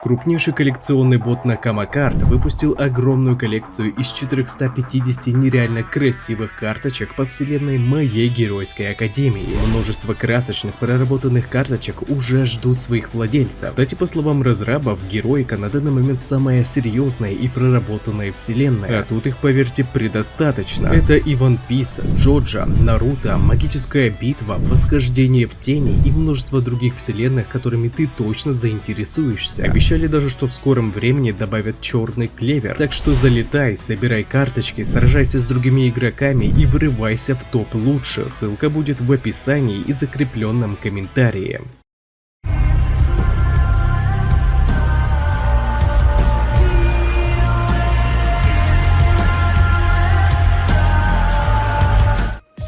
Крупнейший коллекционный бот Nakama Card выпустил огромную коллекцию из 450 нереально красивых карточек по вселенной моей геройской академии. Множество красочных проработанных карточек уже ждут своих владельцев. Кстати, по словам разрабов, героика на данный момент самая серьезная и проработанная вселенная. А тут их, поверьте, предостаточно. Это и One Piece, Джоджо, Наруто, Магическая битва, Восхождение в тени и множество других вселенных, которыми ты точно заинтересуешься. Обещали даже, что в скором времени добавят черный клевер. Так что залетай, собирай карточки, сражайся с другими игроками и вырывайся в топ лучше. Ссылка будет в описании и закрепленном комментарии.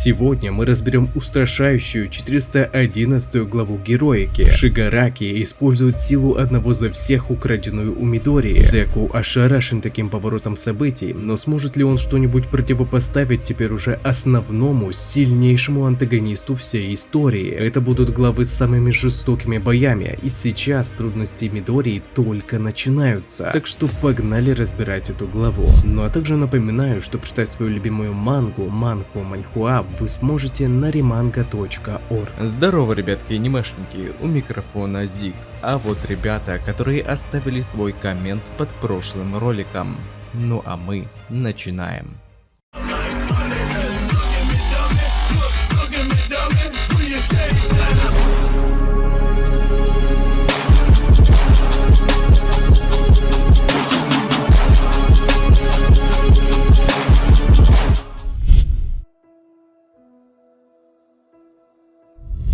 Сегодня мы разберем устрашающую 411 главу героики. Шигараки использует силу одного за всех, украденную у Мидории. Деку ошарашен таким поворотом событий, но сможет ли он что-нибудь противопоставить теперь уже основному, сильнейшему антагонисту всей истории? Это будут главы с самыми жестокими боями, и сейчас трудности Мидории только начинаются. Так что погнали разбирать эту главу. Ну а также напоминаю, что прочитать свою любимую мангу, манхуа вы сможете на rimanga.org. Здорово, ребятки анимешники, у микрофона Зик. А вот ребята, которые оставили свой коммент под прошлым роликом. Ну а мы начинаем.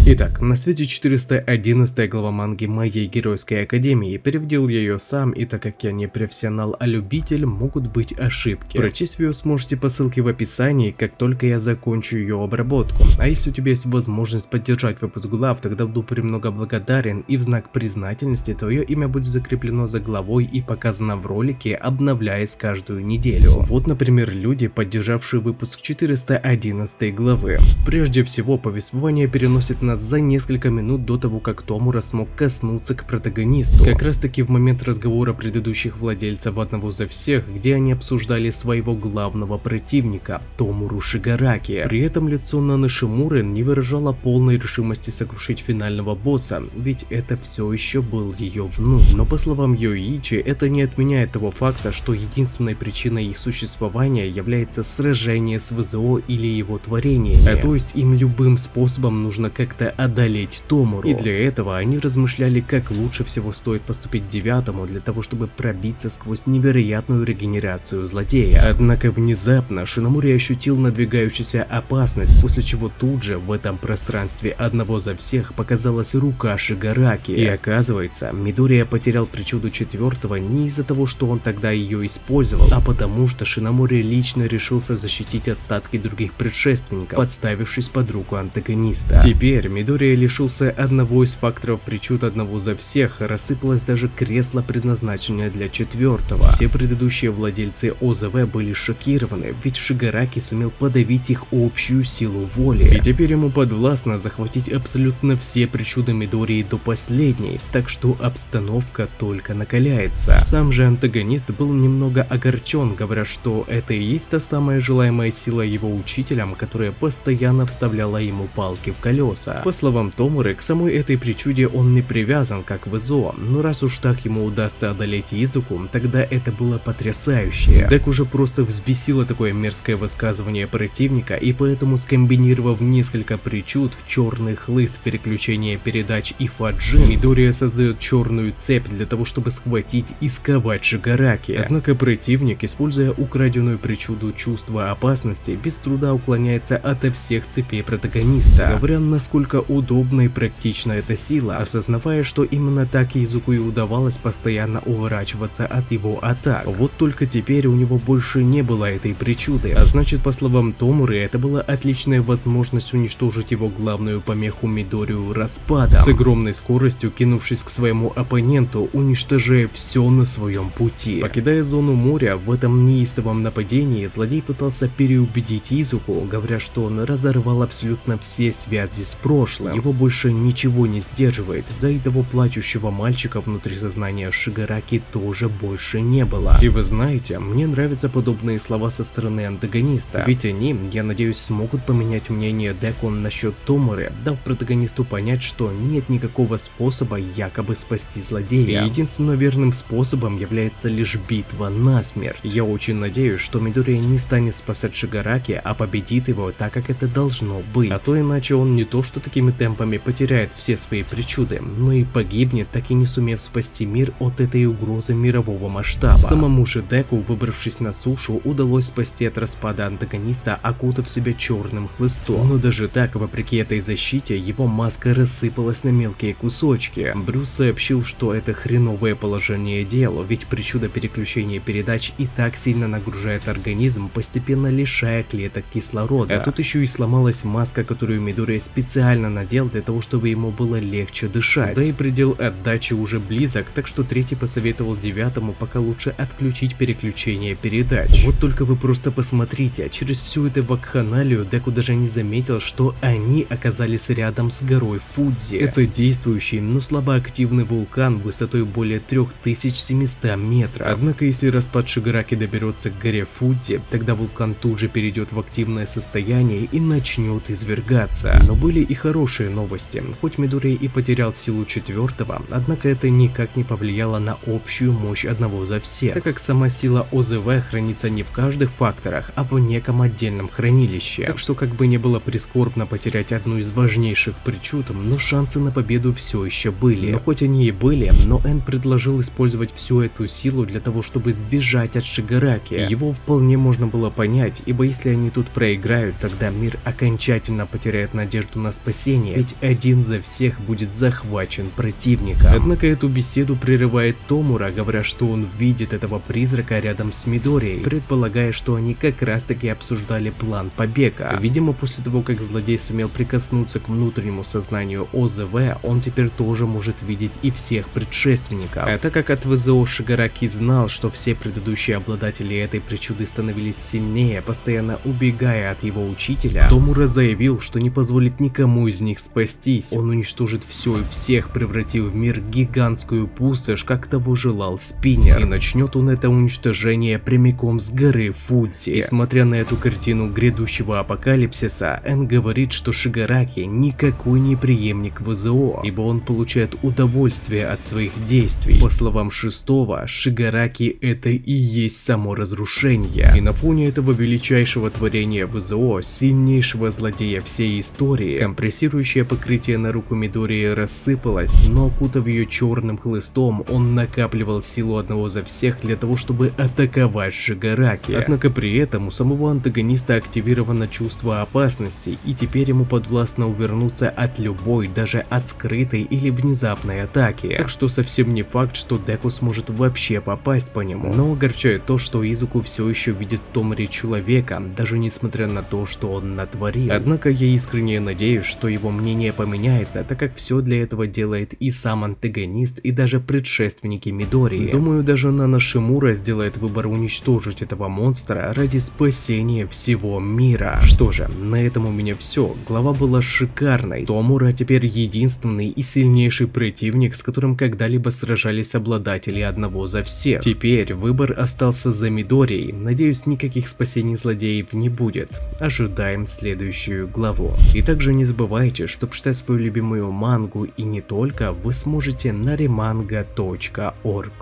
Итак, на свете 411 глава манги моей геройской академии. Переводил я ее сам, и так как я не профессионал, а любитель, могут быть ошибки. Прочесть ее сможете по ссылке в описании, как только я закончу ее обработку. А если у тебя есть возможность поддержать выпуск глав, тогда буду премного благодарен, и в знак признательности твое имя будет закреплено за главой и показано в ролике, обновляясь каждую неделю. Вот, например, люди, поддержавшие выпуск 411 главы. Прежде всего, повествование переносит нас за несколько минут до того, как Томура смог коснуться к протагонисту. Как раз таки в момент разговора предыдущих владельцев одного за всех, где они обсуждали своего главного противника, Томуру Шигараки. При этом лицо Наны Шимуры не выражало полной решимости сокрушить финального босса, ведь это все еще был ее внук. Но по словам Йоичи, это не отменяет того факта, что единственной причиной их существования является сражение с ВЗО или его творениями. А то есть им любым способом нужно как-то одолеть Томуру. И для этого они размышляли, как лучше всего стоит поступить девятому для того, чтобы пробиться сквозь невероятную регенерацию злодея. Однако внезапно Шинамори ощутил надвигающуюся опасность, после чего тут же в этом пространстве одного за всех показалась рука Шигараки. И оказывается, Мидория потерял причуду четвертого не из-за того, что он тогда ее использовал, а потому что Шинамори лично решился защитить остатки других предшественников, подставившись под руку антагониста. Теперь Мидория лишился одного из факторов причуд одного за всех, рассыпалось даже кресло, предназначенное для четвертого. Все предыдущие владельцы ОЗВ были шокированы, ведь Шигараки сумел подавить их общую силу воли. И теперь ему подвластно захватить абсолютно все причуды Мидории до последней, так что обстановка только накаляется. Сам же антагонист был немного огорчен, говоря, что это и есть та самая желаемая сила его учителям, которая постоянно вставляла ему палки в колеса. По словам Томуры, к самой этой причуде он не привязан, как в Изо, но раз уж так ему удастся одолеть Изуку, тогда это было потрясающе. Дек уже просто взбесило такое мерзкое высказывание противника, и поэтому, скомбинировав несколько причуд, черный хлыст, переключение передач и фаджин, Мидория создает черную цепь для того, чтобы схватить и сковать Шигараки. Однако противник, используя украденную причуду чувства опасности, без труда уклоняется ото всех цепей протагониста, говоря, насколько удобна и практична эта сила, осознавая, что именно так Изуку и удавалось постоянно уворачиваться от его атак. Вот только теперь у него больше не было этой причуды, а значит, по словам Томуры, это была отличная возможность уничтожить его главную помеху Мидорию распадом, с огромной скоростью кинувшись к своему оппоненту, уничтожая все на своем пути. Покидая зону моря, в этом неистовом нападении злодей пытался переубедить Изуку, говоря, что он разорвал абсолютно все связи с прошлым. прошлым. Его больше ничего не сдерживает, да и того плачущего мальчика внутри сознания Шигараки тоже больше не было. И вы знаете, мне нравятся подобные слова со стороны антагониста, ведь они, я надеюсь, смогут поменять мнение Деку насчет Томуры, дав протагонисту понять, что нет никакого способа якобы спасти злодея. И единственным верным способом является лишь битва насмерть. Я очень надеюсь, что Мидория не станет спасать Шигараки, а победит его так, как это должно быть. А то иначе он не то что такими темпами потеряет все свои причуды, но и погибнет, так и не сумев спасти мир от этой угрозы мирового масштаба. Самому же Деку, выбравшись на сушу, удалось спасти от распада антагониста, окутав себя черным хлыстом. Но даже так, вопреки этой защите, его маска рассыпалась на мелкие кусочки. Брюс сообщил, что это хреновое положение дел, ведь причуда переключения передач и так сильно нагружает организм, постепенно лишая клеток кислорода. А тут еще и сломалась маска, которую Мидория специально надел для того, чтобы ему было легче дышать. Да и предел отдачи уже близок, так что третий посоветовал девятому пока лучше отключить переключение передач. Вот только вы просто посмотрите, через всю эту вакханалию Деку даже не заметил, что они оказались рядом с горой Фудзи. Это действующий, но слабоактивный вулкан высотой более 3700 метров. Однако, если распад Шигараки доберется к горе Фудзи, тогда вулкан тут же перейдет в активное состояние и начнет извергаться. Но были и хорошие новости. Хоть Мидория и потерял силу четвертого, однако это никак не повлияло на общую мощь одного за всех, так как сама сила ОЗВ хранится не в каждых факторах, а в неком отдельном хранилище. Так что как бы не было прискорбно потерять одну из важнейших причуд, но шансы на победу все еще были. Но хоть они и были, но Эн предложил использовать всю эту силу для того, чтобы сбежать от Шигараки. И его вполне можно было понять, ибо если они тут проиграют, тогда мир окончательно потеряет надежду на спасение, ведь один за всех будет захвачен противником. Однако эту беседу прерывает Томура, говоря, что он видит этого призрака рядом с Мидорией, предполагая, что они как раз таки обсуждали план побега. Видимо, после того, как злодей сумел прикоснуться к внутреннему сознанию ОЗВ, он теперь тоже может видеть и всех предшественников. А так как от ВЗО Шигараки знал, что все предыдущие обладатели этой причуды становились сильнее, постоянно убегая от его учителя, Томура заявил, что не позволит никому из них спастись. Он уничтожит все и всех, превратив в мир гигантскую пустошь, как того желал Спиннер. И начнет он это уничтожение прямиком с горы Фудзи. И смотря на эту картину грядущего апокалипсиса, Эн говорит, что Шигараки никакой не преемник ВЗО, ибо он получает удовольствие от своих действий. По словам шестого, Шигараки это и есть само разрушение. И на фоне этого величайшего творения ВЗО, сильнейшего злодея всей истории, компрессирующее покрытие на руку Мидории рассыпалось, но окутав ее черным хлыстом, он накапливал силу одного за всех для того, чтобы атаковать Шигараки. Однако при этом у самого антагониста активировано чувство опасности, и теперь ему подвластно увернуться от любой, даже от скрытой или внезапной атаки. Так что совсем не факт, что Деку сможет вообще попасть по нему. Но огорчает то, что Изуку все еще видит в Томуре человека, даже несмотря на то, что он натворил. Однако я искренне надеюсь, что его мнение поменяется, так как все для этого делает и сам антагонист, и даже предшественники Мидории. Думаю, даже Нана Шимура сделает выбор уничтожить этого монстра ради спасения всего мира. Что же, на этом у меня все. Глава была шикарной. Томура теперь единственный и сильнейший противник, с которым когда-либо сражались обладатели одного за всех. Теперь выбор остался за Мидорией. Надеюсь, никаких спасений злодеев не будет. Ожидаем следующую главу. И также не забывайте, что почитать свою любимую мангу и не только вы сможете на remanga.org.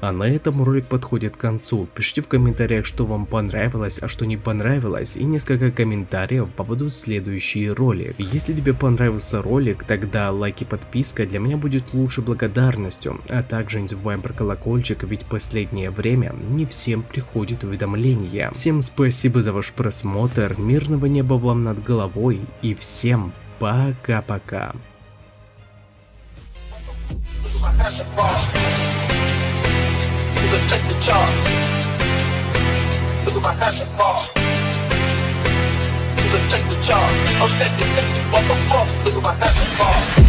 А на этом ролик подходит к концу. Пишите в комментариях, что вам понравилось, а что не понравилось, и несколько комментариев по поводу следующий ролик. Если тебе понравился ролик, тогда лайк и подписка для меня будет лучшей благодарностью. А также не забываем про колокольчик, ведь в последнее время не всем приходит уведомления. Всем спасибо за ваш просмотр, мирного неба вам над головой и всем пока-пока. Take the charge. Look at my passion ball. Take the charge. I'm taking motherfucker. Look at my passion ball.